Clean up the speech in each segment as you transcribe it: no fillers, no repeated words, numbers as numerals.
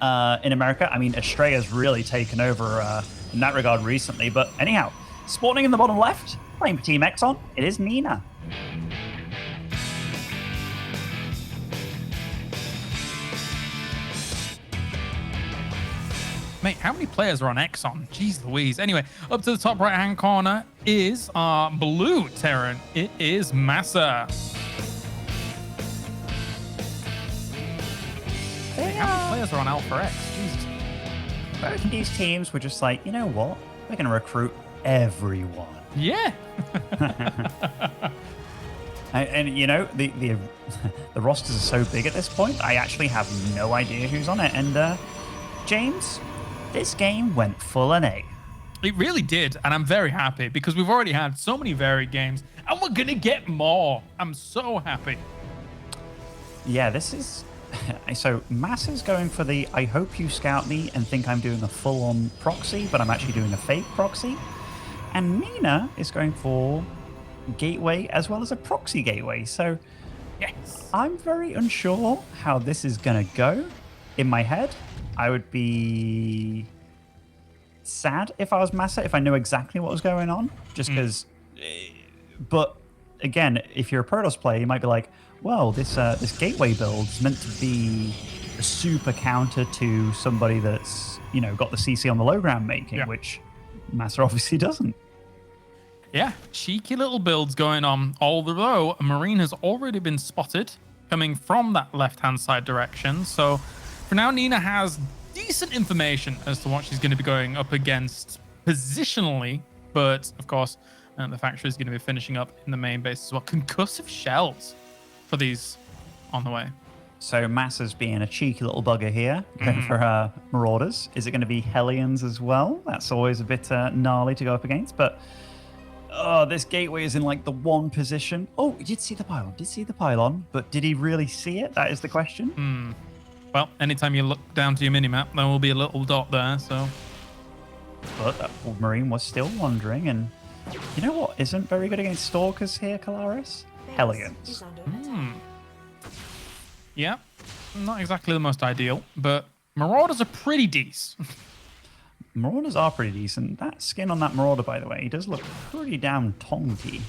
in America. I mean, Estrella's really taken over in that regard recently. But anyhow, spawning in the bottom left, playing for Team Exxon, it is Nina. Mate, how many players are on Exxon? Jeez Louise. Anyway, up to the top right-hand corner is our blue Terran. It is Masa. Hey, how many players are on Alpha X? Jesus. Both of these teams were just like, you know what? We're going to recruit everyone. Yeah. and you know, the rosters are so big at this point, I actually have no idea who's on it. And James, this game went full NA. It really did, and I'm very happy because we've already had so many varied games, and we're gonna get more. I'm so happy. Yeah, this is... So, Masa's going for the, I hope you scout me and think I'm doing a full-on proxy, but I'm actually doing a fake proxy. And Nina is going for gateway as well as a proxy gateway. So, Yes. I'm very unsure how this is going to go. In my head, I would be sad if I was Masa, if I knew exactly what was going on, just because... But again, if you're a Protoss player, you might be like, well, this gateway build is meant to be a super counter to somebody that's, you know, got the CC on the low ground making, which Masa obviously doesn't. Yeah, cheeky little builds going on, although a Marine has already been spotted coming from that left-hand side direction. So for now, Nina has decent information as to what she's going to be going up against positionally, but of course, the factory is going to be finishing up in the main base as well. Concussive shells for these on the way. So Masa's being a cheeky little bugger here, going for Marauders. Is it going to be Hellions as well? That's always a bit gnarly to go up against, but this gateway is in like the one position. Oh, he did see the pylon, but did he really see it? That is the question. Well, anytime you look down to your minimap, there will be a little dot there, so... But that Marine was still wandering, and you know what isn't very good against Stalkers here, Calaris? Hellions. Yeah, not exactly the most ideal, but Marauders are pretty decent. Marauders are pretty decent. That skin on that Marauder, by the way, he does look pretty damn tonky.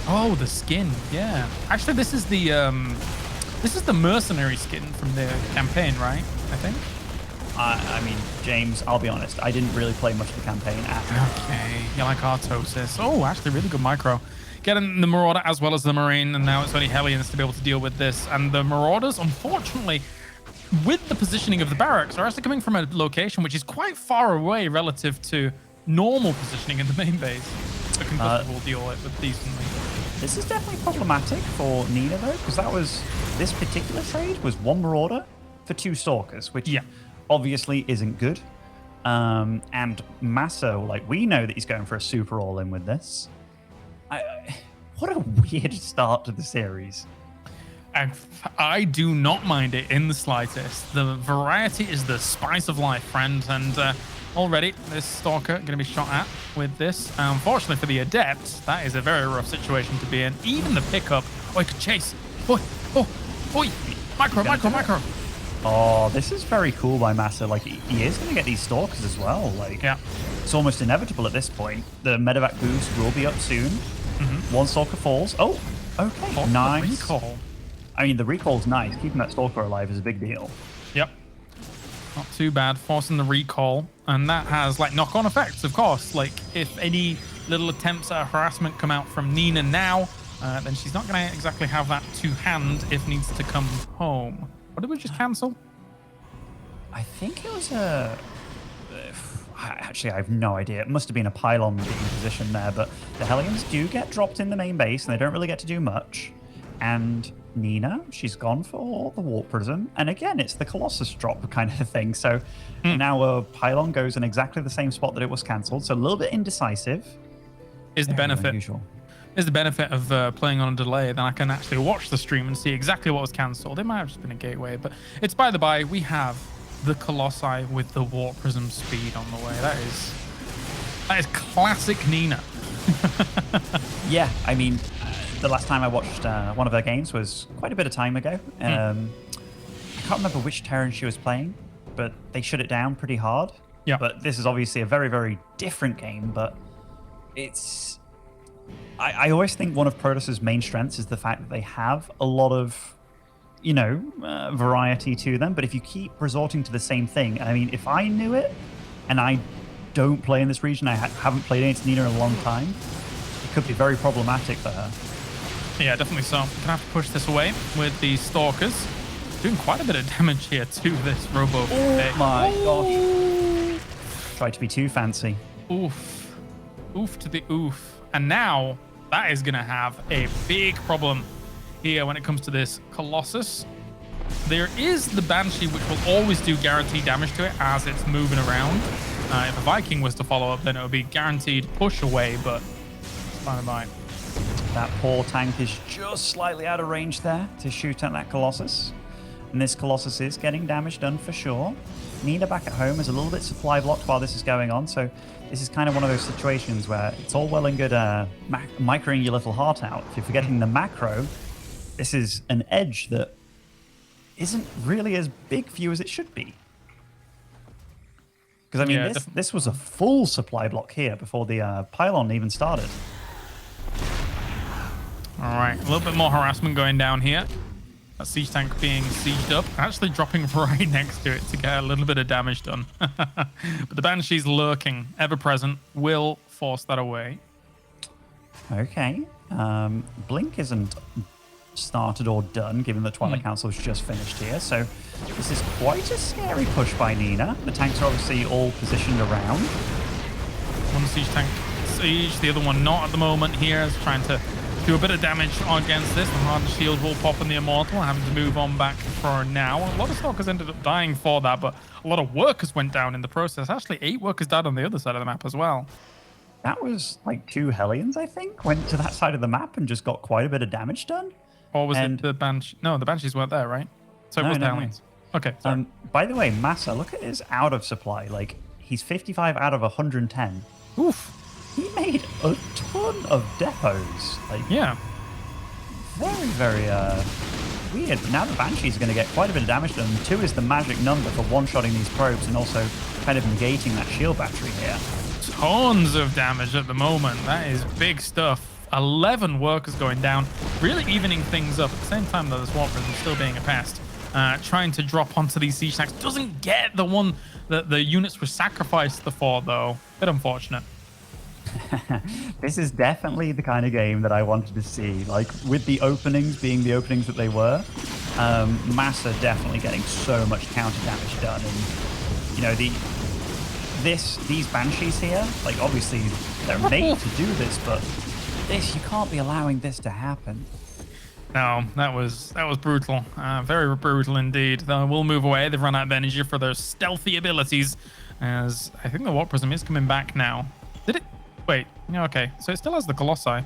Oh, the skin, yeah. Actually, this is the mercenary skin from the campaign, right? I think. I mean, James, I'll be honest, I didn't really play much of the campaign after. Okay, yeah, like Artosis. Oh, actually, really good micro. Getting the Marauder as well as the Marine, and now it's only Hellions to be able to deal with this. And the Marauders, unfortunately, with the positioning of the barracks, are actually coming from a location which is quite far away relative to normal positioning in the main base. So Concussive will deal with it decently. This is definitely problematic for Nina, though, because this particular trade was one Marauder for two Stalkers, which obviously isn't good. And Masa, like, we know that he's going for a super all-in with this. What a weird start to the series. And I do not mind it in the slightest. The variety is the spice of life, friend. And already this Stalker going to be shot at with this. Unfortunately for the Adept, that is a very rough situation to be in. Even the pickup. Oh, he could chase. Oi. Micro. Oh, this is very cool by Masa. Like, he is going to get these Stalkers as well. Like, it's almost inevitable at this point. The medevac boost will be up soon. One Stalker falls. Oh, okay. Nice. Recall. I mean, the recall's nice. Keeping that Stalker alive is a big deal. Yep. Not too bad. Forcing the recall. And that has, like, knock-on effects, of course. Like, if any little attempts at harassment come out from Nina now, then she's not going to exactly have that to hand if needs to come home. What did we just cancel? I think it was a... Actually, I have no idea. It must have been a pylon being positioned there, but the Hellions do get dropped in the main base, and they don't really get to do much. And Nina, she's gone for the Warp Prism, and again, it's the Colossus drop kind of thing. So now a pylon goes in exactly the same spot that it was cancelled, so a little bit indecisive. Is the benefit of playing on a delay, then I can actually watch the stream and see exactly what was cancelled. It might have just been a gateway, but it's by the by. We have the Colossi with the Warp Prism speed on the way. That is classic Nina. Yeah, I mean, the last time I watched one of her games was quite a bit of time ago. I can't remember which Terran she was playing, but they shut it down pretty hard. Yeah. But this is obviously a very, very different game, but it's... I always think one of Protoss's main strengths is the fact that they have a lot of, you know, variety to them. But if you keep resorting to the same thing, I mean, if I knew it, and I don't play in this region, I haven't played against Nina in a long time, it could be very problematic for her. Yeah, definitely so. Gonna have to push this away with the Stalkers. Doing quite a bit of damage here to this Robo. Oh my gosh. Tried to be too fancy. Oof. Oof to the oof. And now that is gonna have a big problem here when it comes to this Colossus. There is the Banshee, which will always do guaranteed damage to it as it's moving around. If a Viking was to follow up, then it would be guaranteed push away, but it's by the by. That poor tank is just slightly out of range there to shoot at that Colossus. And this Colossus is getting damage done for sure. Nina back at home is a little bit supply blocked while this is going on, so this is kind of one of those situations where it's all well and good microing your little heart out. If you're forgetting the macro, this is an edge that isn't really as big for you as it should be. Because, I mean, this was a full supply block here before the pylon even started. All right, a little bit more harassment going down here. That siege tank being sieged up, actually dropping right next to it to get a little bit of damage done. But the Banshee's lurking, ever present, will force that away. Okay. Blink isn't started or done, given that Twilight Council's just finished here. So this is quite a scary push by Nina. The tanks are obviously all positioned around. One siege tank siege, the other one not at the moment here. Is trying to do a bit of damage against this. The Hardened Shield will pop on the Immortal, having to move on back for now. A lot of Stalkers ended up dying for that, but a lot of workers went down in the process. Actually, 8 workers died on the other side of the map as well. That was like 2 Hellions, I think, went to that side of the map and just got quite a bit of damage done. Or was it the Banshee? No, the Banshees weren't there, right? So it was the Hellions. Okay, sorry. By the way, Masa, look at his out of supply. Like, he's 55 out of 110. Oof. He made a ton of depots. Like, yeah. Very, very weird. But now the Banshees are going to get quite a bit of damage done. 2 is the magic number for one-shotting these probes and also kind of negating that shield battery here. Tons of damage at the moment. That is big stuff. 11 workers going down, really evening things up. At the same time, though, this Warp Prism still being a pest. Trying to drop onto these siege tanks. Doesn't get the one that the units were sacrificed for, though. Bit unfortunate. This is definitely the kind of game that I wanted to see. Like, with the openings being the openings that they were, Masa definitely getting so much counter damage done. And, you know, these Banshees here, like, obviously they're made to do this, but you can't be allowing this to happen. No, that was brutal. Very brutal indeed. Though we'll move away. They've run out of energy for their stealthy abilities, as I think the Warp Prism is coming back now. Did it? Wait. Yeah, okay. So it still has the Colossi.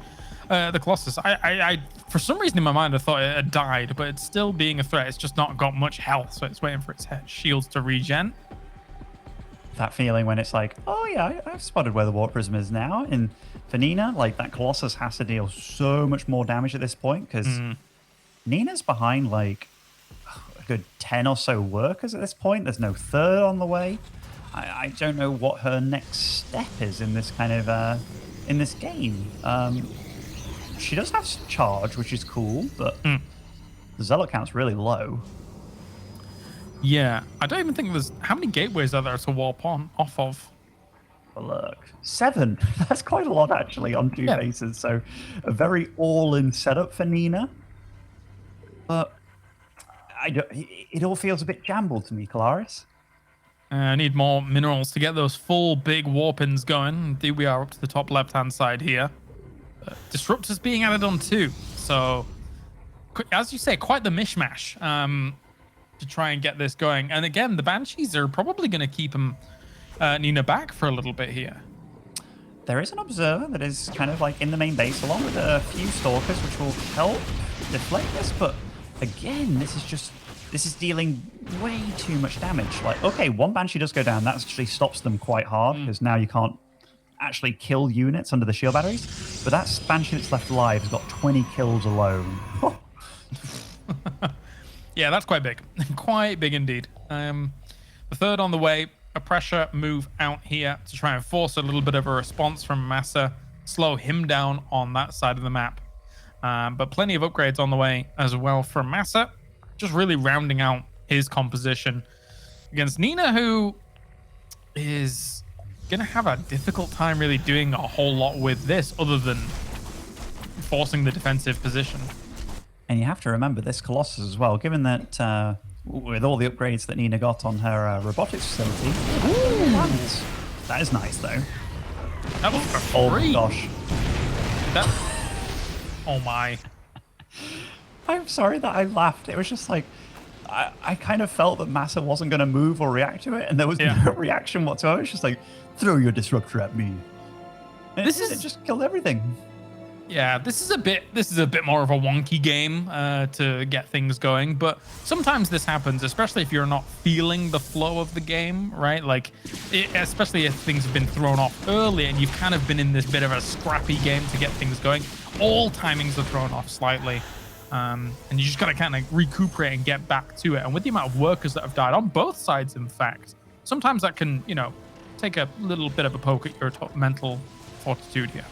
The Colossus. I for some reason in my mind I thought it had died, but it's still being a threat. It's just not got much health, so it's waiting for its shields to regen. That feeling when it's like, oh yeah, I've spotted where the Warp Prism is now. And for Nina, like, that Colossus has to deal so much more damage at this point because Nina's behind like a good 10 or so workers at this point. There's no third on the way. I don't know what her next step is in this kind of in this game. She does have charge, which is cool, but the Zealot count's really low. Yeah, I don't even think there's... How many gateways are there to warp off of? Well, look, 7. That's quite a lot, actually, on 2 bases. So a very all-in setup for Nina. But it all feels a bit jambled to me, Kalaris. I need more minerals to get those full big warpins going. Indeed, we are up to the top left-hand side here. Disruptors being added on too. So, as you say, quite the mishmash. To try and get this going. And again, the Banshees are probably going to keep Nina back for a little bit here. There is an observer that is kind of like in the main base, along with a few stalkers, which will help deflect this. But again, this is dealing way too much damage. Like, okay, one Banshee does go down. That actually stops them quite hard because now you can't actually kill units under the shield batteries. But that Banshee that's left alive has got 20 kills alone. Yeah, that's quite big. Quite big indeed. The third on the way. A pressure move out here to try and force a little bit of a response from Masa. Slow him down on that side of the map. But plenty of upgrades on the way as well from Masa. Just really rounding out his composition against Nina, who is going to have a difficult time really doing a whole lot with this other than forcing the defensive position. And you have to remember this Colossus as well, given that with all the upgrades that Nina got on her robotics facility. Ooh. That is nice, though. That was for Oh, free. gosh. Oh, my. I'm sorry that I laughed. It was just like, I kind of felt that Masa wasn't going to move or react to it, and there was no reaction whatsoever. It's just like, throw your disruptor at me. And it just killed everything. Yeah, this is a bit more of a wonky game to get things going, but sometimes this happens, especially if you're not feeling the flow of the game, right? Like, especially if things have been thrown off early and you've kind of been in this bit of a scrappy game to get things going. All timings are thrown off slightly, and you just got to kind of recuperate and get back to it. And with the amount of workers that have died on both sides, in fact, sometimes that can, take a little bit of a poke at your mental fortitude here.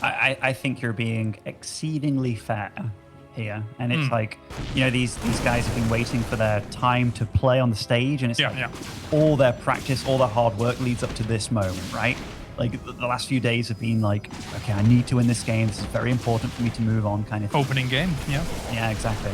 I think you're being exceedingly fair here. And it's like, these guys have been waiting for their time to play on the stage. And it's all their practice, all their hard work leads up to this moment, right? Like the last few days have been like, okay, I need to win this game. This is very important for me to move on kind of thing. Opening game, yeah. Yeah, exactly.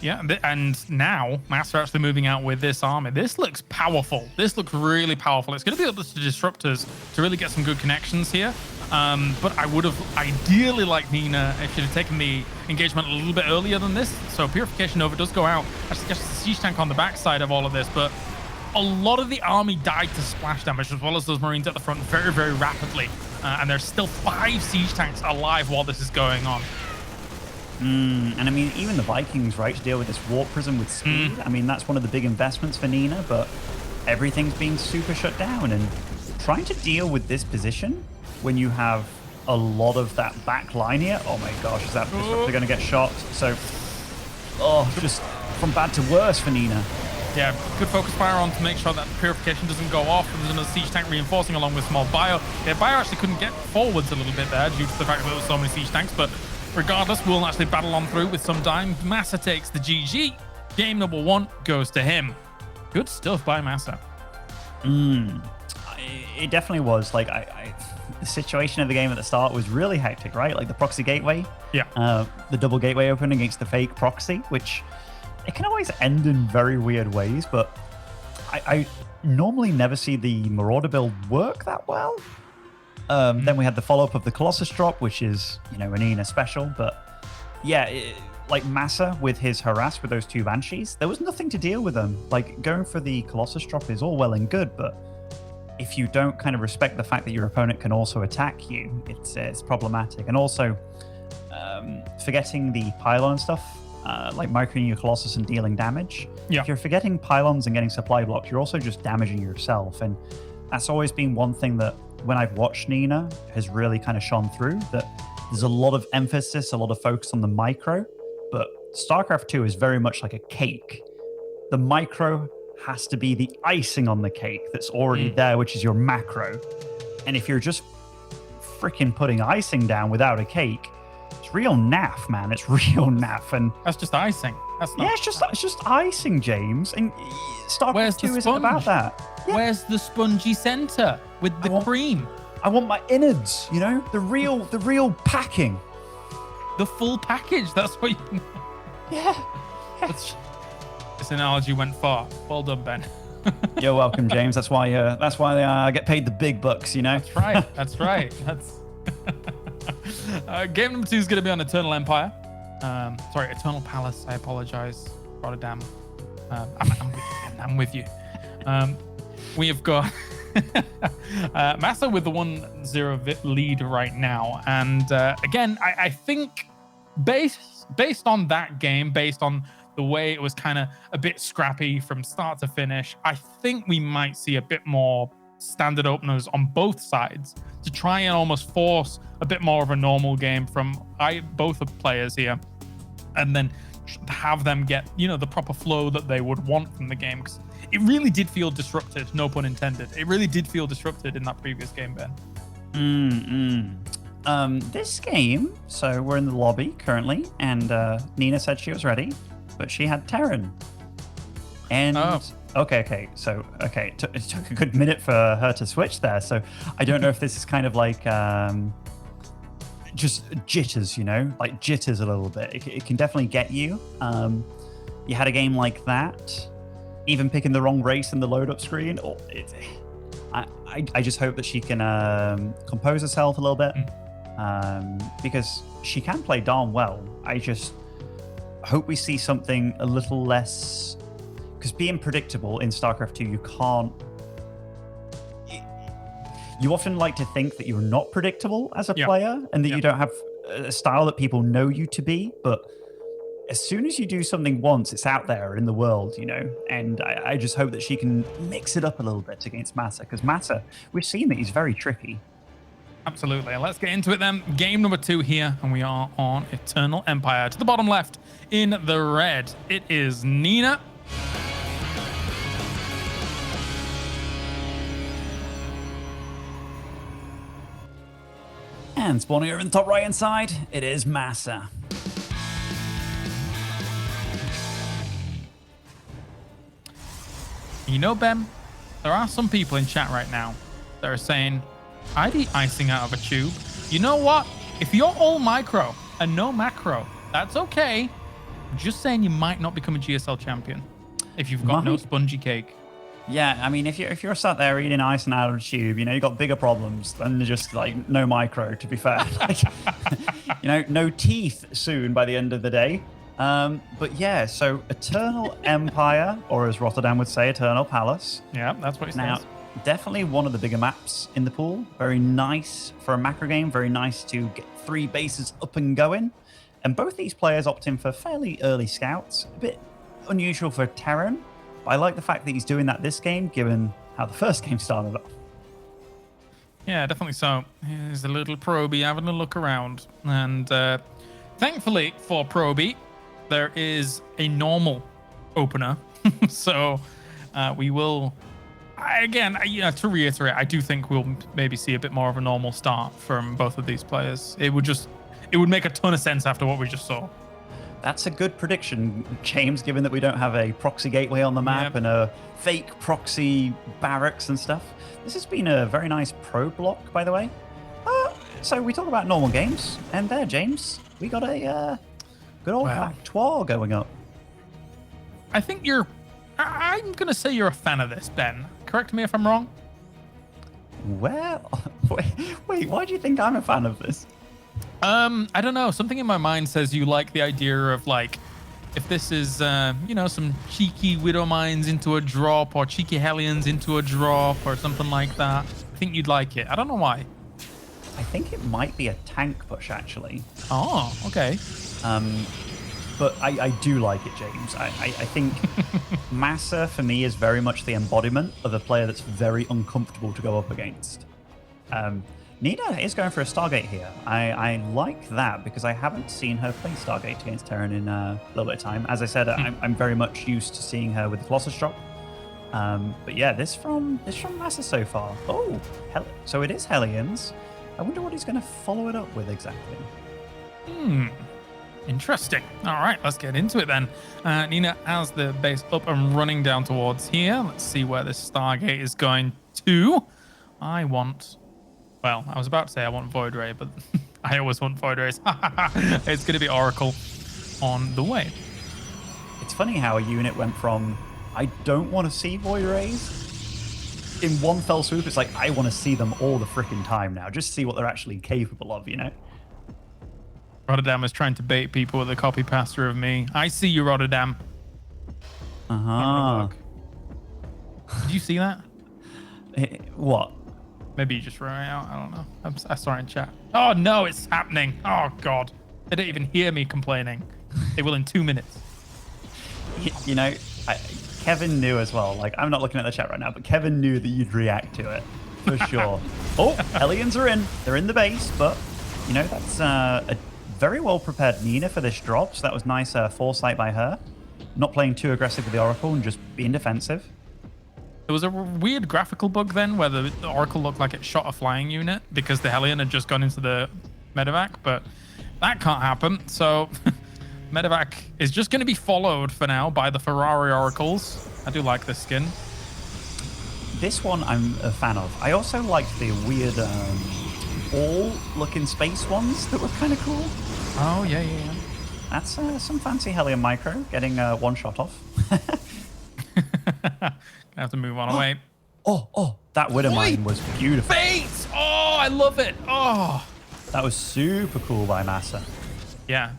Yeah, and now Masa actually moving out with this army. This looks powerful. This looks really powerful. It's going to be able to disruptors to really get some good connections here. But I would have ideally liked Nina if she'd have taken the engagement a little bit earlier than this. So Purification Nova does go out. Actually gets the siege tank on the backside of all of this, but a lot of the army died to splash damage, as well as those Marines at the front very, very rapidly. And there's still 5 siege tanks alive while this is going on. And I mean, even the Vikings, right, to deal with this warp prism with speed. I mean, that's one of the big investments for Nina, but everything's being super shut down. And trying to deal with this position when you have a lot of that back line here, oh my gosh, is that disruptor going to get shot? So, just from bad to worse for Nina. Yeah, good focus fire on to make sure that purification doesn't go off, and there's another siege tank reinforcing along with small bio. Yeah, bio actually couldn't get forwards a little bit there due to the fact that there were so many siege tanks, but regardless, we'll actually battle on through with some time. Masa takes the GG. Game number 1 goes to him. Good stuff by Masa. It definitely was. Like, the situation of the game at the start was really hectic, right? Like the proxy gateway. Yeah. The double gateway open against the fake proxy, which it can always end in very weird ways, but I normally never see the Marauder build work that well. Then we had the follow-up of the Colossus drop, which is, a Nina special. But yeah, like Masa with his harass with those 2 Banshees, there was nothing to deal with them. Like going for the Colossus drop is all well and good, but if you don't kind of respect the fact that your opponent can also attack you, it's problematic. And also forgetting the pylon stuff, like microing your Colossus and dealing damage. Yeah. If you're forgetting pylons and getting supply blocks, you're also just damaging yourself. And that's always been one thing that when I've watched Nina has really kind of shone through, that there's a lot of emphasis, a lot of focus on the micro, but StarCraft 2 is very much like a cake. The micro has to be the icing on the cake that's already there, which is your macro. And if you're just freaking putting icing down without a cake, it's real naff, man. It's real naff. And that's just icing. That's not. Yeah, it's just icing, James. And StarCraft 2 isn't about that. Yeah. Where's the spongy center with the cream? I want my innards, the real packing. The full package. That's what you. Yeah. This analogy went far. Well done, Ben. You're welcome, James. That's why I get paid the big bucks, That's right. That's right. Game number 2 is going to be on Eternal Empire. Sorry, Eternal Palace. I apologize. Rotterdam. I'm with you. We have got Masa with the 1-0 lead right now. And again, I think based on that game, based on the way it was kind of a bit scrappy from start to finish, I think we might see a bit more standard openers on both sides to try and almost force a bit more of a normal game from both of players here, and then have them get, the proper flow that they would want from the game. Because it really did feel disrupted, no pun intended. It really did feel disrupted in that previous game, Ben. This game, so we're in the lobby currently, and Nina said she was ready, but she had Terran. And okay. So it took a good minute for her to switch there. So I don't know if this is kind of like just jitters, like jitters a little bit. It can definitely get you. You had a game like that, even picking the wrong race in the load up screen. I just hope that she can compose herself a little bit, because she can play darn well. I just hope we see something a little less, because being predictable in StarCraft 2, you can't. You often like to think that you're not predictable as a player, and that you don't have a style that people know you to be, but as soon as you do something once, it's out there in the world, and I just hope that she can mix it up a little bit against Masa, because Masa, we've seen that he's very tricky. Absolutely. Let's get into it then. Game number 2 here, and we are on Eternal Empire. To the bottom left in the red, it is Nina. And spawning over in the top right-hand side, it is Masa. Ben, there are some people in chat right now that are saying, I'd eat icing out of a tube. You know what? If you're all micro and no macro, that's okay. I'm just saying you might not become a GSL champion if you've got no spongy cake. Yeah, I mean, if you're sat there eating icing out of a tube, you've got bigger problems than just like no micro, to be fair. No teeth soon by the end of the day. But yeah, so Eternal Empire, or as Rotterdam would say, Eternal Palace. Yeah, that's what it now, says. Definitely one of the bigger maps in the pool. Very nice for a macro game. Very nice to get 3 bases up and going. And both these players opt in for fairly early scouts. A bit unusual for Terran. But I like the fact that he's doing that this game, given how the first game started off. Yeah, definitely so. Here's a little Proby having a look around. And thankfully for Proby, there is a normal opener. So we will, again, to reiterate, I do think we'll maybe see a bit more of a normal start from both of these players. It would make a ton of sense after what we just saw. That's a good prediction, James, given that we don't have a proxy gateway on the map and a fake proxy barracks and stuff. This has been a very nice pro block, by the way. So we talk about normal games, and there, James, we got a good old Victoire going up. I think I'm going to say you're a fan of this, Ben. Correct me if I'm wrong. Well, wait, why do you think I'm a fan of this? I don't know. Something in my mind says you like the idea of, like, if this is, some cheeky Widow Mines into a drop, or cheeky Hellions into a drop, or something like that. I think you'd like it. I don't know why. I think it might be a tank push, actually. Oh, okay. But I do like it, James. I think Masa, for me, is very much the embodiment of a player that's very uncomfortable to go up against. Nina is going for a Stargate here. I like that because I haven't seen her play Stargate against Terran in a little bit of time. As I said, I'm very much used to seeing her with the Colossus drop. But yeah, this from Masa so far. Oh, so it is Hellions. I wonder what he's going to follow it up with exactly. Interesting. All right, let's get into it then. Nina has the base up and running down towards here. Let's see where this Stargate is going to. I was about to say I want Void Ray, but I always want Void Rays. It's going to be Oracle on the way. It's funny how a unit went from, I don't want to see Void Rays, in one fell swoop. It's like, I want to see them all the freaking time now, just see what they're actually capable of, Rotterdam is trying to bait people with a copy paster of me. I see you, Rotterdam. Uh-huh. Did you see that? What? Maybe you just ran out. I don't know. I saw it in chat. Oh, no, it's happening. Oh, God. They don't even hear me complaining. They will in 2 minutes. Kevin knew as well. Like, I'm not looking at the chat right now, but Kevin knew that you'd react to it for sure. Oh, Hellions are in. They're in the base, but, that's a very well prepared Nina for this drop, so that was nice foresight by her. Not playing too aggressive with the Oracle and just being defensive. There was a weird graphical bug then where the Oracle looked like it shot a flying unit because the Hellion had just gone into the medevac, but that can't happen. So medevac is just going to be followed for now by the Ferrari Oracles. I do like this skin. This one I'm a fan of. I also liked the weird ball-looking space ones that were kind of cool. Oh, yeah. That's some fancy Hellion micro getting one shot off. Gonna have to move on away. Oh, that Widowmine was beautiful. Fate! Oh, I love it. Oh. That was super cool by Masa. Yeah,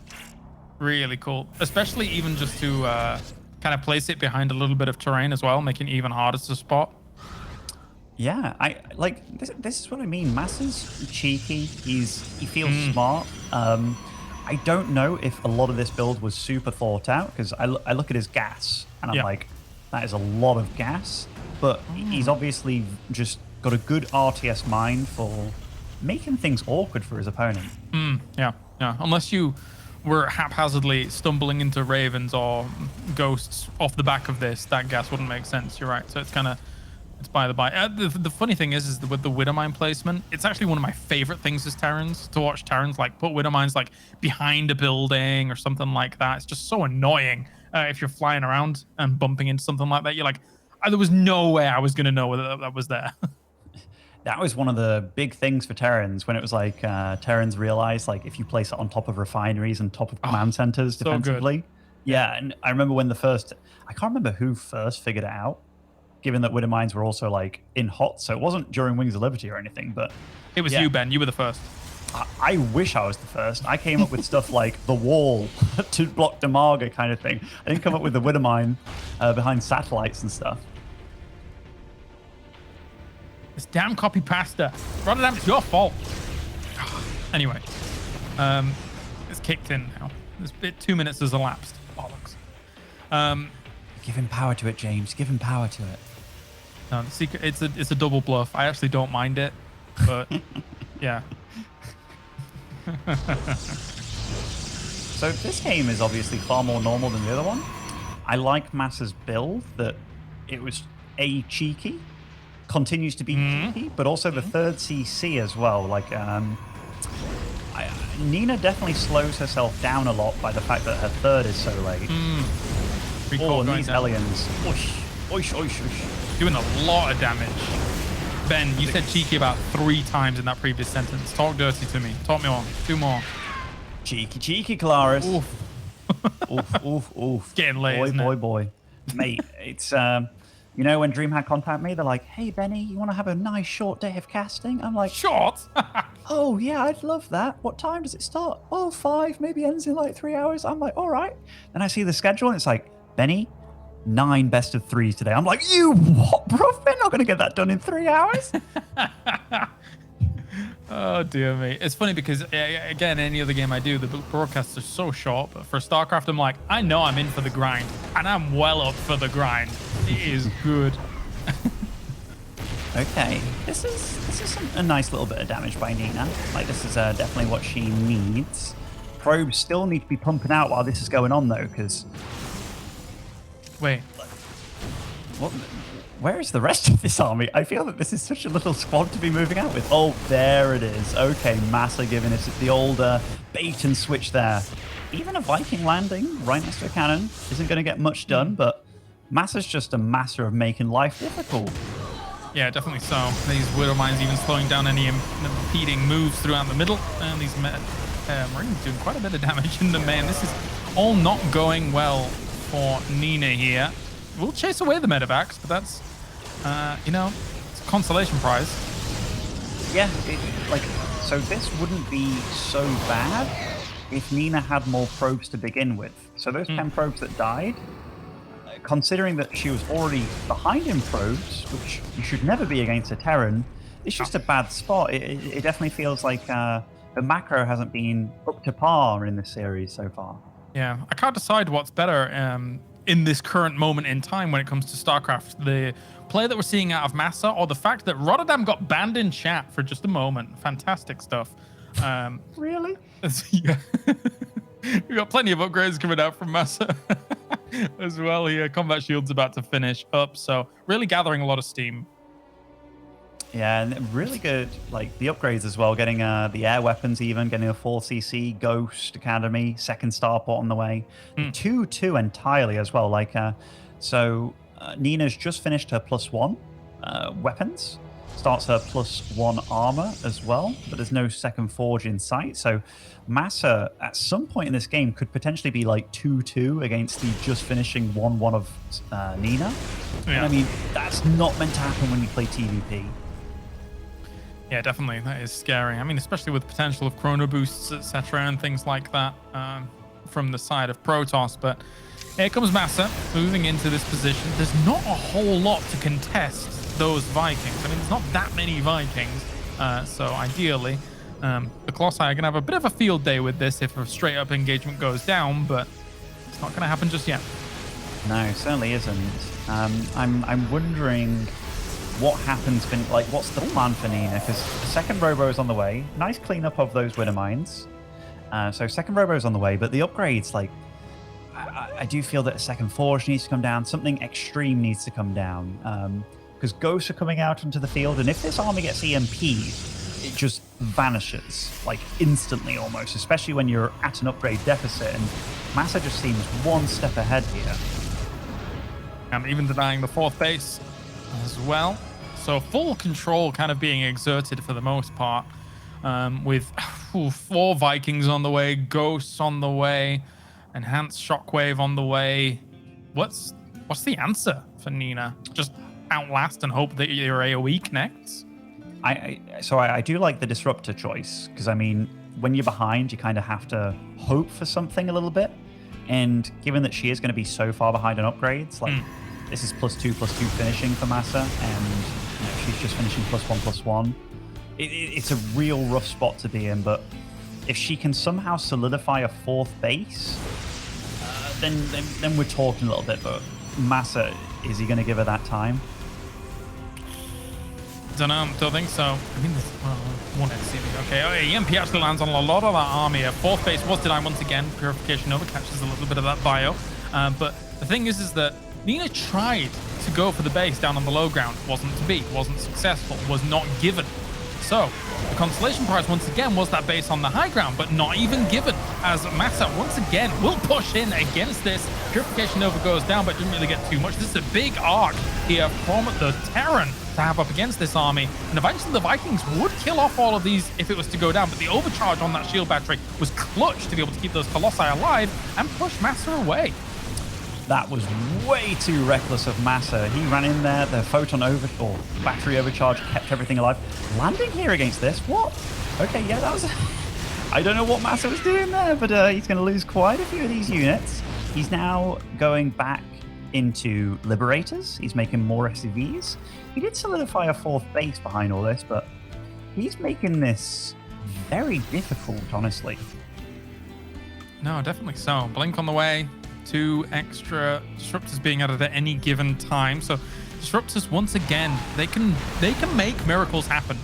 really cool. Especially even just to kind of place it behind a little bit of terrain as well, making it even harder to spot. Yeah, I like this is what I mean. Masa's cheeky. He feels smart. I don't know if a lot of this build was super thought out because I look at his gas and I'm like, that is a lot of gas. But he's obviously just got a good RTS mind for making things awkward for his opponent. Yeah. Unless you were haphazardly stumbling into ravens or ghosts off the back of this, that gas wouldn't make sense. You're right. So it's kind of, it's by the by. The funny thing is with the Widowmine placement, it's actually one of my favorite things as Terrans, to watch Terrans like put Widowmines like behind a building or something like that. It's just so annoying if you're flying around and bumping into something like that. You're like, there was no way I was going to know whether that was there. That was one of the big things for Terrans when it was like Terrans realized like if you place it on top of refineries and top of command centers defensively. So yeah, and I remember when I can't remember who first figured it out, given that Widowmines were also like in HOT, so it wasn't during Wings of Liberty or anything, but it was you, Ben. You were the first. I wish I was the first. I came up with stuff like the wall to block Damaga kind of thing. I didn't come up with the Widowmine behind satellites and stuff. This damn copy pasta. Rotterdam, it's your fault. Anyway, it's kicked in now. This bit 2 minutes has elapsed. Bollocks. Give him power to it, James. Give him power to it. No, the secret. It's a double bluff. I actually don't mind it, but yeah. So this game is obviously far more normal than the other one. I like Masa's build, that it was cheeky, continues to be cheeky, but also the third CC as well. Like Nina definitely slows herself down a lot by the fact that her third is so late. And these Hellions, doing a lot of damage. Ben, you said cheeky about 3 times in that previous sentence. Talk dirty to me. Talk me on. 2 more. Cheeky, Claris. Oof. Getting late, Boy. Mate, it's, you know, when DreamHack contact me, they're like, hey, Benny, you want to have a nice short day of casting? I'm like, short? Oh, yeah, I'd love that. What time does it start? Oh, 5, maybe ends in like 3 hours. I'm like, all right. Then I see the schedule and it's like, Benny, 9 best of 3s today. I'm like, you what, bro? We're not going to get that done in 3 hours. Oh, dear me. It's funny because, again, any other game I do, the broadcasts are so short. But for StarCraft, I'm like, I know I'm in for the grind. And I'm well up for the grind. It is good. Okay. This is a nice little bit of damage by Nina. Like, this is definitely what she needs. Probes still need to be pumping out while this is going on, though, because... Wait. What? Where is the rest of this army? I feel that this is such a little squad to be moving out with. Oh, there it is. Okay, Masa giving us the old bait and switch there. Even a Viking landing right next to a cannon isn't going to get much done, but Masa's just a master of making life difficult. Yeah, definitely so. These Widowmines even slowing down any impeding moves throughout the middle. And these Marines doing quite a bit of damage in the main. This is all not going well for Nina here. We'll chase away the medevacs, but that's, you know, it's a consolation prize. Yeah, so this wouldn't be so bad if Nina had more probes to begin with. So those 10 probes that died, considering that she was already behind in probes, which you should never be against a Terran, it's just a bad spot. It definitely feels like the macro hasn't been up to par in this series so far. Yeah, I can't decide what's better in this current moment in time when it comes to StarCraft. The play that we're seeing out of Masa, or the fact that Rotterdam got banned in chat for just a moment. Fantastic stuff. Really? Yeah. We got plenty of upgrades coming out from Masa as well here. Combat Shield's about to finish up, so really gathering a lot of steam. Yeah, and really good, like the upgrades as well. Getting the air weapons, even getting a 4cc Ghost Academy, second starport on the way, 2-2 entirely as well. Like, Nina's just finished her +1 weapons, starts her +1 armor as well, but there's no second forge in sight. So Masa at some point in this game could potentially be like 2-2 against the just finishing 1-1 of Nina. Yeah. And I mean, that's not meant to happen when you play TVP. Yeah, definitely. That is scary. I mean, especially with potential of chrono boosts, etc., and things like that from the side of Protoss. But here comes Masa moving into this position. There's not a whole lot to contest those Vikings. I mean, there's not that many Vikings. So ideally, the Colossi are going to have a bit of a field day with this if a straight up engagement goes down, but it's not going to happen just yet. No, certainly isn't. I'm wondering what happens, like what's the plan for Nina? Because the second Robo is on the way. Nice cleanup of those Winter Mines. So second Robo is on the way, but the upgrades, like, I do feel that a second Forge needs to come down. Something extreme needs to come down. Because ghosts are coming out into the field, and if this army gets EMP'd, it just vanishes, like instantly almost, especially when you're at an upgrade deficit, and Masa just seems one step ahead here. And even denying the fourth base as well. So full control kind of being exerted for the most part, with 4 Vikings on the way, ghosts on the way, enhanced shockwave on the way. What's the answer for Nina? Just outlast and hope that your AoE connects? I do like the disruptor choice, because I mean, when you're behind, you kind of have to hope for something a little bit, and given that she is going to be so far behind on upgrades, like this is +2/+2 finishing for Masa, and she's just finishing +1/+1. It's a real rough spot to be in, but if she can somehow solidify a 4th base, then we're talking a little bit. But Masa, is he going to give her that time? Don't think so. I mean, one SCV. Okay, EMP actually lands on a lot of that army. A 4th base was denied once again. Purification Nova catches a little bit of that bio. But the thing is that Nina tried to go for the base down on the low ground. Wasn't to be. Wasn't successful. Was not given. So the consolation prize once again was that base on the high ground, but not even given, as Masa once again will push in against this. Purification Nova goes down, but didn't really get too much. This is a big arc here from the Terran to have up against this army, and eventually the Vikings would kill off all of these if it was to go down, but the overcharge on that shield battery was clutch to be able to keep those Colossi alive and push Masa away. That was way too reckless of Masa. He ran in there, the battery overcharge kept everything alive. Landing here against this, what? Okay, yeah, that was... I don't know what Masa was doing there, but he's going to lose quite a few of these units. He's now going back into Liberators. He's making more SCVs. He did solidify a 4th base behind all this, but he's making this very difficult, honestly. No, definitely so. Blink on the way. 2 extra disruptors being added at any given time. So disruptors, once again, they can make miracles happen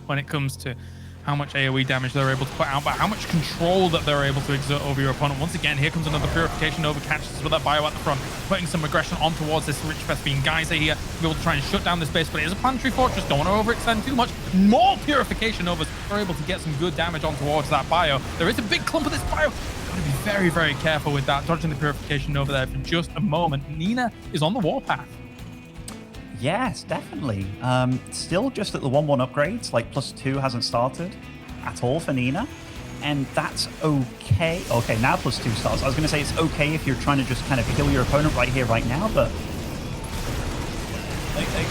when it comes to how much AoE damage they're able to put out, but how much control that they're able to exert over your opponent. Once again, here comes another Purification Nova, catches with that bio at the front, putting some aggression on towards this Rich Vespine Geyser here, to be able to try and shut down this base, but it is a planetary fortress, don't want to overextend too much. More Purification Novas are able to get some good damage on towards that bio. There is a big clump of this bio. Got to be very, very careful with that, dodging the Purification Nova there for just a moment. Nina is on the warpath. Yes, definitely. Still just at the 1-1 upgrades, like +2 hasn't started at all for Nina, and that's okay. Okay, now +2 starts. I was going to say it's okay if you're trying to just kind of kill your opponent right here, right now, but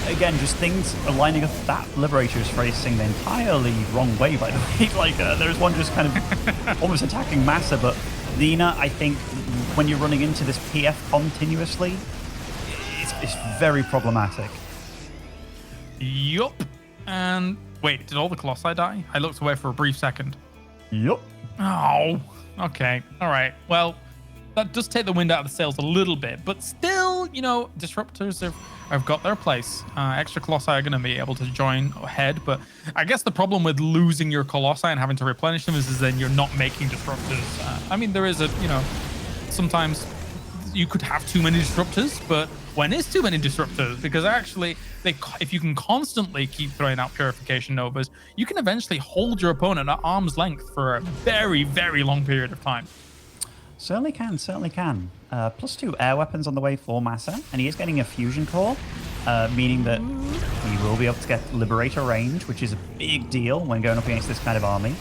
again, just things are lining up. That Liberator is facing the entirely wrong way, by the way. Like, there's one just kind of almost attacking Masa, but Nina, I think when you're running into this PF continuously, it's very problematic. Yup. And wait, did all the Colossi die? I looked away for a brief second. Yup. Oh, okay. All right. Well, that does take the wind out of the sails a little bit, but still, you know, disruptors have got their place. Extra colossi are going to be able to join ahead, but I guess the problem with losing your colossi and having to replenish them is then you're not making disruptors. I mean, there is sometimes you could have too many disruptors, but when is too many disruptors? Because actually, if you can constantly keep throwing out purification novas, you can eventually hold your opponent at arm's length for a very, very long period of time. Certainly can, certainly can. +2 air weapons on the way for Masa, and he is getting a fusion core, meaning that he will be able to get Liberator range, which is a big deal when going up against this kind of army.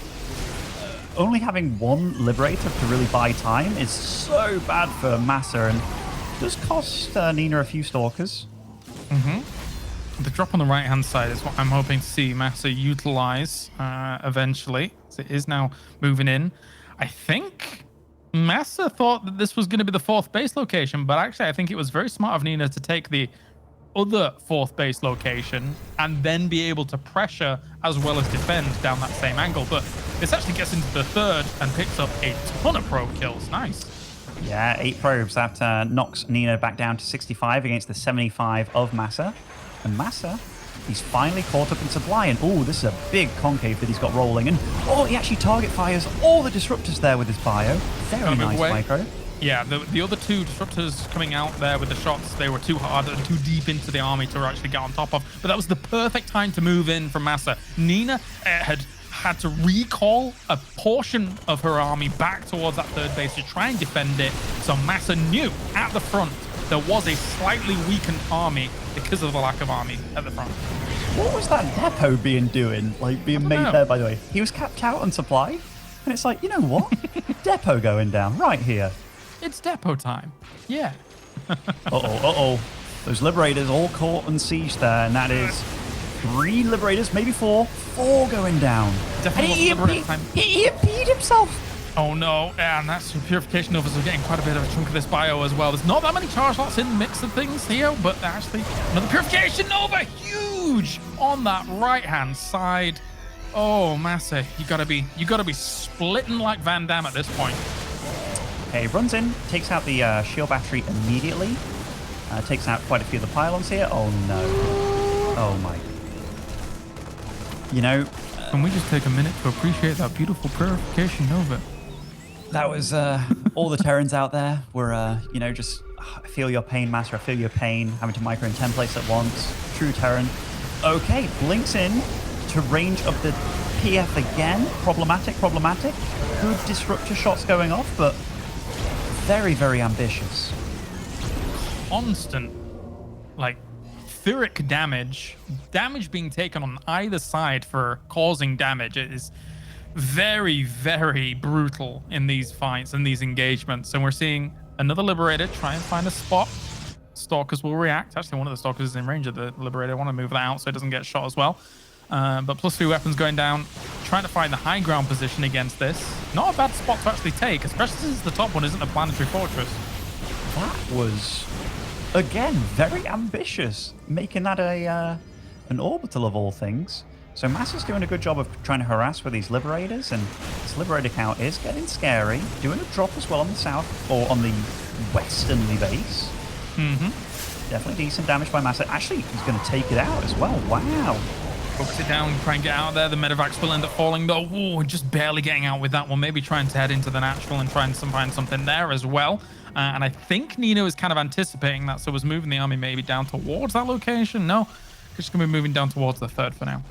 Only having one Liberator to really buy time is so bad for Masa, and does cost Nina a few Stalkers. The drop on the right-hand side is what I'm hoping to see Masa utilize eventually. So it is now moving in. I think Masa thought that this was going to be the 4th base location, but actually I think it was very smart of Nina to take the other 4th base location and then be able to pressure as well as defend down that same angle. But this actually gets into the 3rd and picks up a ton of probe kills. Nice. Yeah, 8 probes. That knocks Nina back down to 65 against the 75 of Masa. And Masa, he's finally caught up in supply. And oh, this is a big concave that he's got rolling. And oh, he actually target fires all the disruptors there with his bio. Very nice micro. Yeah, the other 2 disruptors coming out there with the shots, they were too hard and too deep into the army to actually get on top of. But that was the perfect time to move in from Masa. Nina had to recall a portion of her army back towards that 3rd base to try and defend it. So Masa knew at the front there was a slightly weakened army because of the lack of army at the front. What was that depot being made there, by the way? He was capped out on supply, and it's like, you know what? Depot going down right here. It's depot time. Yeah. Uh-oh. Those Liberators all caught and sieged there, and that is 3 Liberators, maybe 4. 4 going down. Definitely he impeded himself. Oh no, and that's purification novas are getting quite a bit of a chunk of this bio as well. There's not that many charge slots in the mix of things here, but actually another purification nova, huge on that right-hand side. Oh, Masa, you gotta be splitting like Van Damme at this point. Okay, runs in, takes out the shield battery immediately. Takes out quite a few of the pylons here. Oh no. Oh my. You know, can we just take a minute to appreciate that beautiful purification nova? That was all the Terrans out there were, you know, just I feel your pain, Master. I feel your pain. Having to micro in 10 places at once. True Terran. Okay, blinks in to range of the PF again. Problematic. Good disruptor shots going off, but very, very ambitious. Constant, like, Thuric damage being taken on either side for causing damage. It is very, very brutal in these fights and these engagements. And we're seeing another Liberator try and find a spot. Stalkers will react. Actually, one of the Stalkers is in range of the Liberator. I want to move that out so it doesn't get shot as well. But +3 weapons going down, trying to find the high ground position against this. Not a bad spot to actually take, especially since the top one isn't a planetary fortress. That was, again, very ambitious, making that an orbital of all things. So Masa's doing a good job of trying to harass with these Liberators, and this Liberator count is getting scary. Doing a drop as well on the south, or on the westernly base. Definitely decent damage by Masa. Actually, he's going to take it out as well. Wow. Focus it down, try and get out there. The medevacs will end up falling though. Ooh, just barely getting out with that one. Maybe trying to head into the natural and try and find something there as well. And I think Nino is kind of anticipating that, so was moving the army maybe down towards that location. No, just going to be moving down towards the 3rd for now.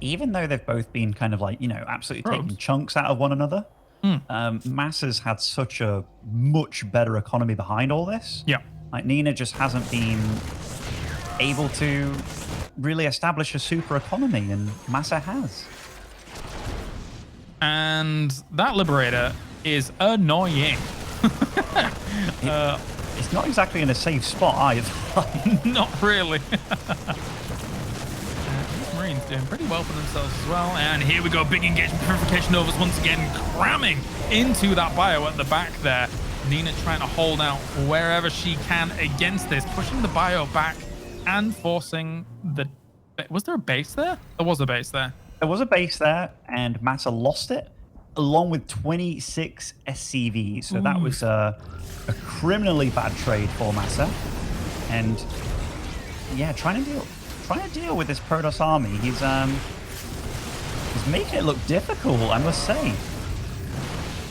Even though they've both been kind of like, you know, absolutely taking chunks out of one another, Masa's had such a much better economy behind all this. Yeah. Like, Nina just hasn't been able to really establish a super economy, and Masa has. And that Liberator is annoying. It's not exactly in a safe spot either. Not really. Marines doing pretty well for themselves as well. And here we go, big engagement. Purification Novas once again cramming into that bio at the back there. Nina trying to hold out wherever she can against this, pushing the bio back and forcing the... Was there a base there? There was a base there. There was a base there, and Masa lost it along with 26 SCVs. So that was a criminally bad trade for Masa. And yeah, trying to deal with this Protoss army. He's making it look difficult, I must say.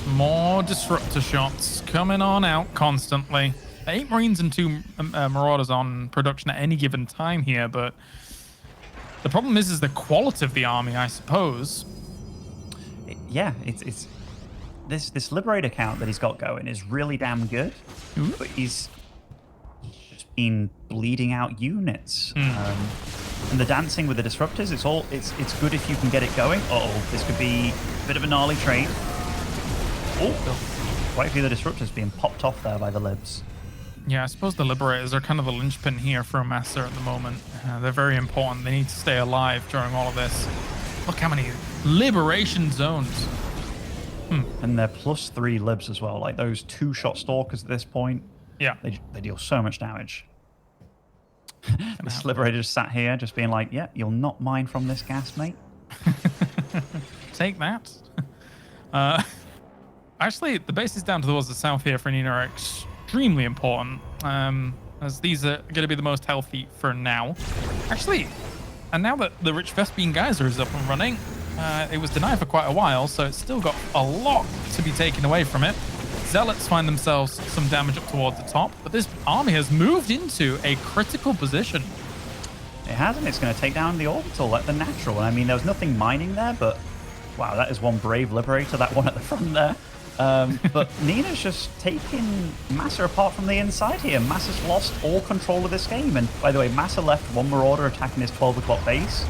More disruptor shots coming on out constantly. 8 Marines and 2 Marauders on production at any given time here, but the problem is the quality of the army, I suppose. Yeah, it's this Liberator count that he's got going is really damn good, but he's just been bleeding out units. And the dancing with the disruptors, it's good if you can get it going. This could be a bit of a gnarly trade. Quite a few of the disruptors being popped off there by the libs. Yeah, I suppose the Liberators are kind of the linchpin here for Masa at the moment. They're very important. They need to stay alive during all of this. Look how many liberation zones. And they're +3 libs as well. Like those 2-shot stalkers at this point. Yeah. They deal so much damage. This Liberator just sat here just being like, yeah, you'll not mine from this gas, mate. Take that. Actually, the bases down towards the south here for Nina are extremely important, as these are going to be the most healthy for now. Actually, and now that the Rich Vespine Geyser is up and running, it was denied for quite a while, so it's still got a lot to be taken away from it. Zealots find themselves some damage up towards the top, but this army has moved into a critical position. It hasn't. It's going to take down the orbital like the natural. I mean, there was nothing mining there, but wow, that is one brave Liberator, that one at the front there. But Nina's just taking Masa apart from the inside here. Masa's lost all control of this game. And by the way, Masa left one Marauder attacking his 12 o'clock base.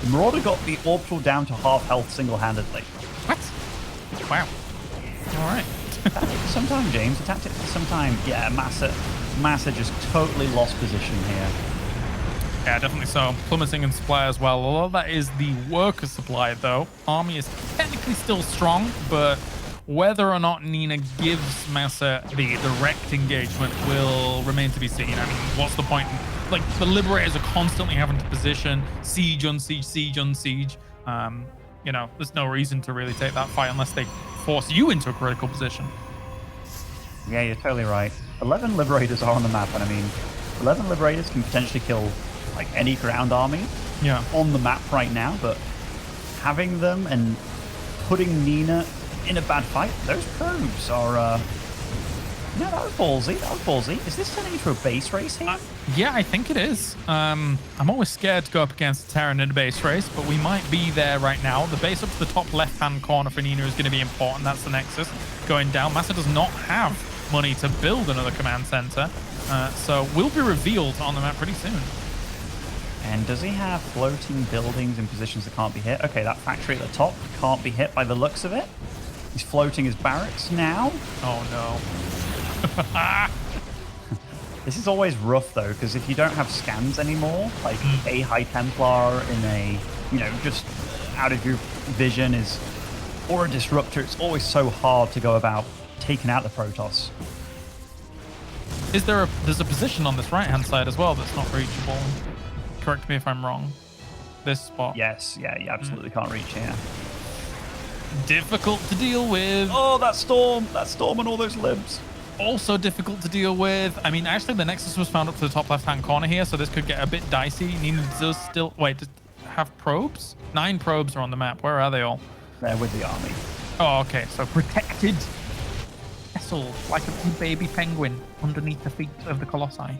The Marauder got the orbital down to half health single-handedly. What? Wow. All right. Sometime, James. A tactic for some time. Yeah, Masa just totally lost position here. Yeah, definitely so. Plummeting in supply as well. A lot of that is the worker supply, though. Army is technically still strong, but whether or not Nina gives Masa the direct engagement will remain to be seen. I mean, what's the point? Like, the Liberators are constantly having to position, siege on siege, siege on siege. You know, there's no reason to really take that fight unless they force you into a critical position. Yeah, you're totally right. 11 Liberators are on the map, and I mean, 11 Liberators can potentially kill, like, any ground army on the map right now, but having them and putting Nina in a bad fight, those probes are, no, that was ballsy. That was ballsy. Is this turning into a base race here? Yeah, I think it is. I'm always scared to go up against Terran in a base race, but we might be there right now. The base up to the top left-hand corner for Nina is going to be important. That's the Nexus going down. Masa does not have money to build another command center, so will be revealed on the map pretty soon. And does he have floating buildings in positions that can't be hit? Okay, that factory at the top can't be hit by the looks of it. He's floating his barracks now. Oh, no. This is always rough, though, because if you don't have scans anymore, like a High Templar in a, you know, just out of your vision is, or a Disruptor, it's always so hard to go about taking out the Protoss. Is there there's a position on this right-hand side as well that's not reachable? Correct me if I'm wrong. This spot. Yes, yeah, you absolutely can't reach here. Difficult to deal with. Oh, that storm and all those libs. Also difficult to deal with. I mean, actually, the Nexus was found up to the top left-hand corner here, so this could get a bit dicey. Nina does still... Wait, does have probes? 9 probes are on the map. Where are they all? They're with the army. Oh, okay. So protected. Esl, like a baby penguin underneath the feet of the Colossi.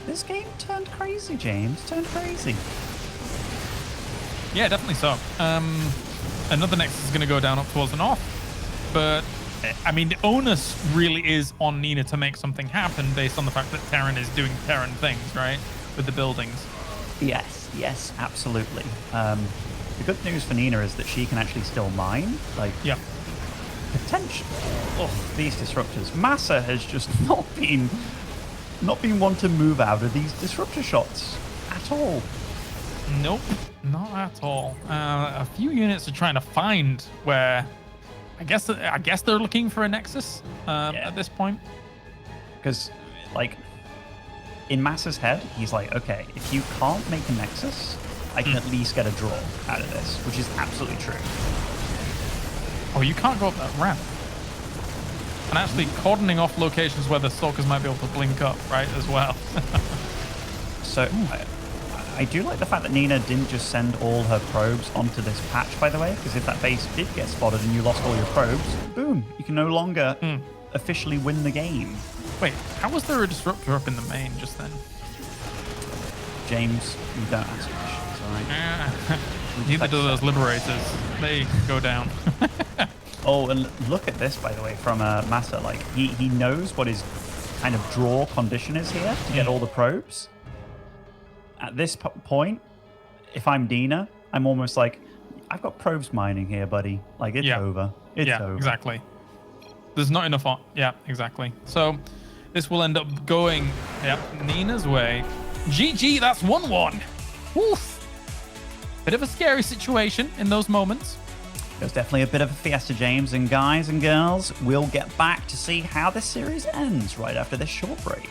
This game turned crazy, James. Turned crazy. Yeah, definitely so. Another Nexus is going to go down up towards the north. But, I mean, the onus really is on Nina to make something happen based on the fact that Terran is doing Terran things, right? With the buildings. Yes, absolutely. The good news for Nina is that she can actually still mine. Like, potential. Oh, these disruptors. Masa has just not been one to move out of these disruptor shots at all. Nope, not at all. A few units are trying to find where. I guess they're looking for a Nexus at this point. Because, like, in Masa's head, he's like, okay, if you can't make a Nexus, I can at least get a draw out of this, which is absolutely true. Oh, you can't go up that ramp. And actually cordoning off locations where the stalkers might be able to blink up, right, as well. So I do like the fact that Nina didn't just send all her probes onto this patch, by the way, because if that base did get spotted and you lost all your probes, boom, you can no longer officially win the game. Wait, how was there a disruptor up in the main just then? James, you don't ask questions, all right? Neither do those liberators. They go down. Oh, and look at this, by the way, from Masa. Like, he knows what his kind of draw condition is here to get all the probes. At this point, if I'm Dina, I'm almost like, I've got probes mining here, buddy. Like, it's over. It's over. Exactly. There's not enough on. Yeah, exactly. So this will end up going, Nina's way. GG, that's 1-1. Woof. Bit of a scary situation in those moments. There's definitely a bit of a fiesta, James. And guys and girls, we'll get back to see how this series ends right after this short break.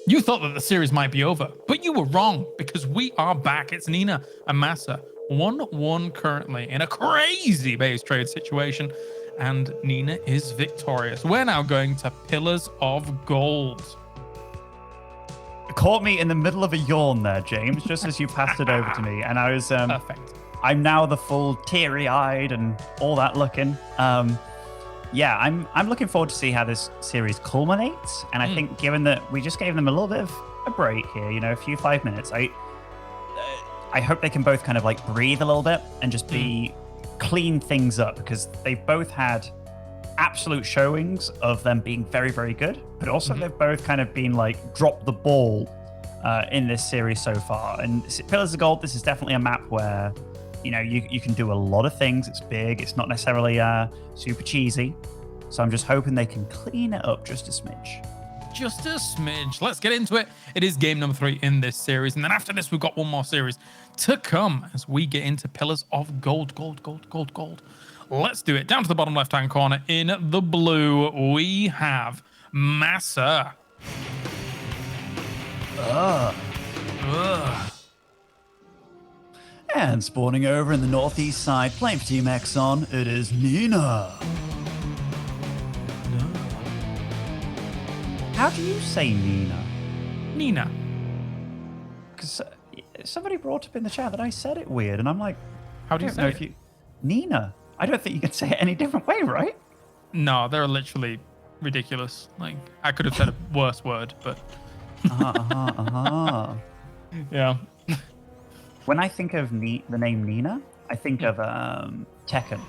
You thought that the series might be over, but you were wrong because we are back. It's Nina and Masa, 1-1 currently in a crazy base trade situation, and Nina is victorious. We're now going to Pillars of Gold. Caught me in the middle of a yawn there, James, just as you passed it over to me, and I was Perfect. I'm now the full teary-eyed and all that looking. Yeah, I'm looking forward to see how this series culminates. And I think given that we just gave them a little bit of a break here, you know, a few 5 minutes. I hope they can both kind of like breathe a little bit and just clean things up, because they've both had absolute showings of them being very, very good, but also they've both kind of been like dropped the ball in this series so far. And Pillars of Gold, this is definitely a map where, you know, you can do a lot of things. It's big. It's not necessarily super cheesy. So I'm just hoping they can clean it up just a smidge. Just a smidge. Let's get into it. It is game number 3 in this series. And then after this, we've got one more series to come as we get into Pillars of Gold. Gold. Let's do it. Down to the bottom left-hand corner in the blue, we have Masa. And spawning over in the northeast side, playing for Team Exxon, it is Nina. How do you say Nina? Nina. Because somebody brought up in the chat that I said it weird, and I'm like, how do you say it? Nina. I don't think you can say it any different way, right? No, they're literally ridiculous. Like, I could have said a worse word, but... Yeah. When I think of the name Nina, I think of Tekken.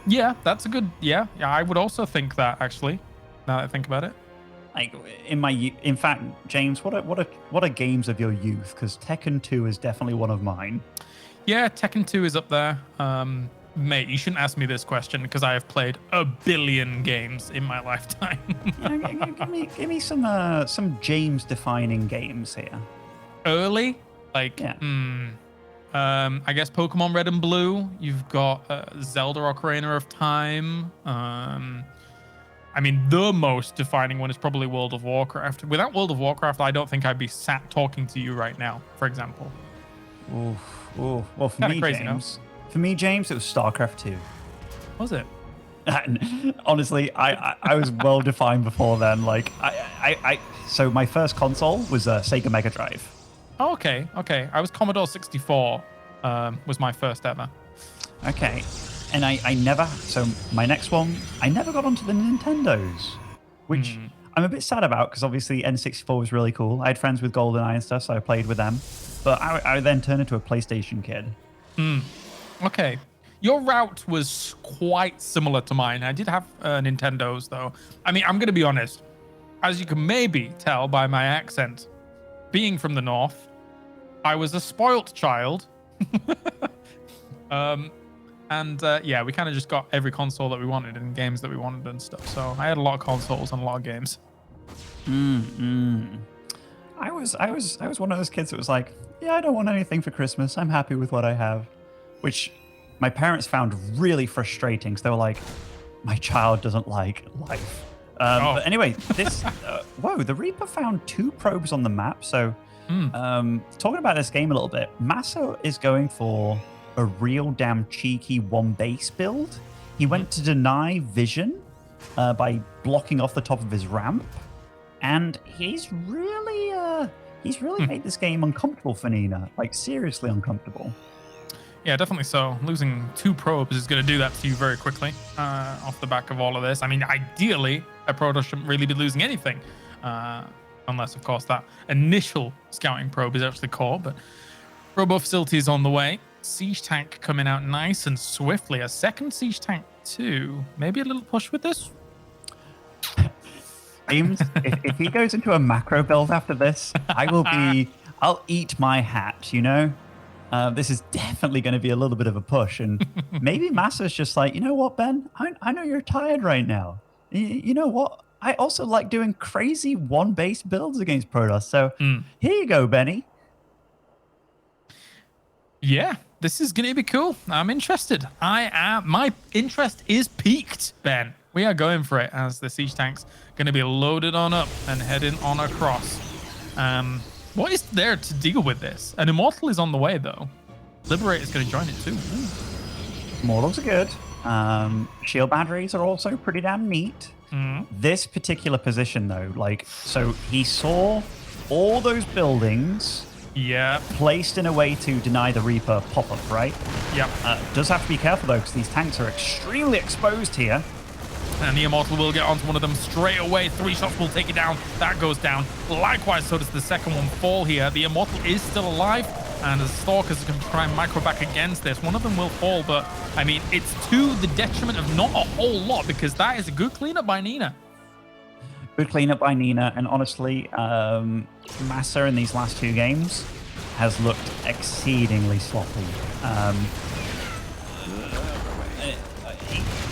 Yeah, that's a good... Yeah, I would also think that, actually, now that I think about it. Like, in fact, James, what are games of your youth? Because Tekken 2 is definitely one of mine. Yeah, Tekken 2 is up there. Mate, you shouldn't ask me this question because I have played a billion games in my lifetime. give me some James-defining games here. Early? Like, yeah. I guess Pokemon Red and Blue. You've got Zelda Ocarina of Time. I mean, the most defining one is probably World of Warcraft. Without World of Warcraft, I don't think I'd be sat talking to you right now, for example. Well, for me, crazy, James... No? For me, James, it was StarCraft 2. Was it? Honestly, I was well defined before then. Like, so my first console was Sega Mega Drive. Oh, okay. I was Commodore 64. Was my first ever. Okay, and I never. So my next one, I never got onto the Nintendos, which I'm a bit sad about because obviously N64 was really cool. I had friends with GoldenEye and stuff, so I played with them. But I then turned into a PlayStation kid. Okay. Your route was quite similar to mine. I did have Nintendos, though. I mean, I'm going to be honest. As you can maybe tell by my accent, being from the north, I was a spoilt child. Yeah, we kind of just got every console that we wanted and games that we wanted and stuff. So I had a lot of consoles and a lot of games. I was one of those kids that was like, yeah, I don't want anything for Christmas. I'm happy with what I have. Which my parents found really frustrating because they were like, my child doesn't like life. But anyway, this, whoa, the Reaper found 2 probes on the map. So talking about this game a little bit, Masa is going for a real damn cheeky 1 base build. He went to deny vision by blocking off the top of his ramp. And he's really made this game uncomfortable for Nina, like seriously uncomfortable. Yeah, definitely so. Losing 2 probes is going to do that to you very quickly off the back of all of this. I mean, ideally, a proto shouldn't really be losing anything, unless, of course, that initial scouting probe is actually caught. But robo facility is on the way. Siege tank coming out nice and swiftly. A second siege tank too. Maybe a little push with this. James, if he goes into a macro build after this, I'll eat my hat, you know? This is definitely going to be a little bit of a push. And maybe Masa's just like, you know what, Ben? I know you're tired right now. You know what? I also like doing crazy 1 base builds against Protoss. So here you go, Benny. Yeah, this is going to be cool. I'm interested. My interest is peaked, Ben. We are going for it as the siege tank's going to be loaded on up and heading on across. What is there to deal with this? An Immortal is on the way, though. Liberator is going to join it, too. Immortals are good. Shield batteries are also pretty damn neat. This particular position, though, like, so he saw all those buildings placed in a way to deny the Reaper pop-up, right? Yep. Does have to be careful, though, because these tanks are extremely exposed here. And the Immortal will get onto one of them straight away. 3 shots will take it down. That goes down. Likewise, so does the second one fall here. The Immortal is still alive. And the Stalkers can try and micro back against this. One of them will fall, but I mean, it's to the detriment of not a whole lot, because that is a good cleanup by Nina. Good cleanup by Nina. And honestly, Masa in these last 2 games has looked exceedingly sloppy.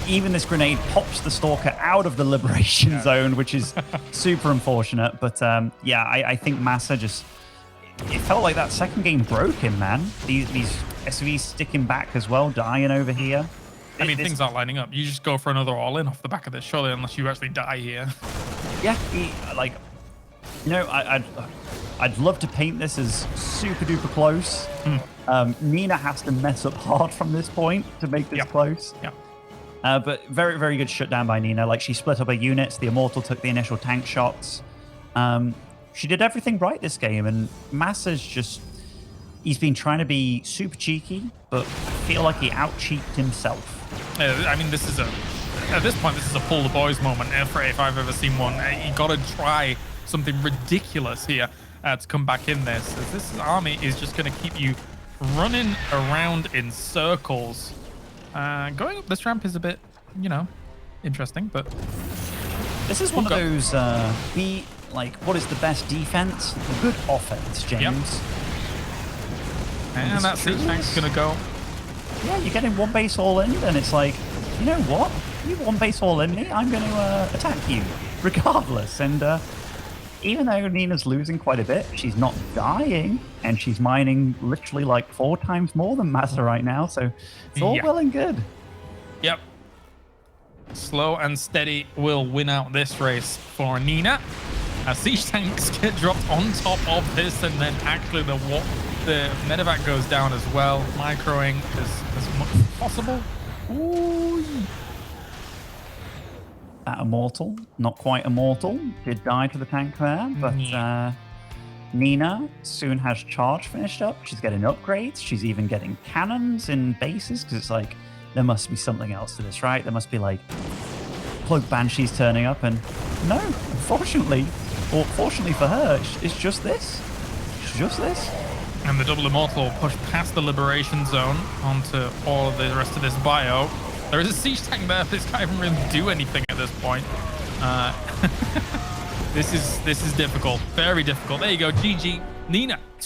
Even this grenade pops the Stalker out of the Liberation Zone, which is super unfortunate. But yeah, I think Masa just... It felt like that second game broke him, man. These SVs sticking back as well, dying over here. I mean, things aren't lining up. You just go for another all-in off the back of this, surely, unless you actually die here. Yeah, like... You know, I'd love to paint this as super-duper close. Nina has to mess up hard from this point to make this close. Yeah. But very, very good shutdown by Nina. Like, she split up her units. The Immortal took the initial tank shots. She did everything right this game, and Masa's just... He's been trying to be super cheeky, but I feel like he out-cheeked himself. I mean, this is at this point, this is a pull the boys moment if I've ever seen one. You got to try something ridiculous here to come back in this. As this army is just going to keep you running around in circles. Going up this ramp is a bit, you know, interesting, but... This is one of those, what is the best defense? The good offense, James. Yep. And that siege tank's going to go. Yeah, you're getting one base all in, and it's like, you know what? You one base all in me, I'm going to attack you, regardless. And even though Nina's losing quite a bit, she's not dying, and she's mining literally like 4 times more than Masa right now, so it's all well and good. Yep. Slow and steady will win out this race for Nina. Siege tanks get dropped on top of this, and then actually the medevac goes down as well. Microing as much as possible. Ooh. That Immortal, not quite Immortal, did die to the tank there, but Nina soon has charge finished up. She's getting upgrades. She's even getting cannons in bases, because it's like, there must be something else to this, right? There must be like Cloak Banshees turning up, and no, unfortunately, or fortunately for her, it's just this. It's just this. And the double Immortal push past the Liberation Zone onto all of the rest of this bio. There is a siege tank there, but this can't even really do anything at this point. This is difficult, very difficult. There you go, GG. Nina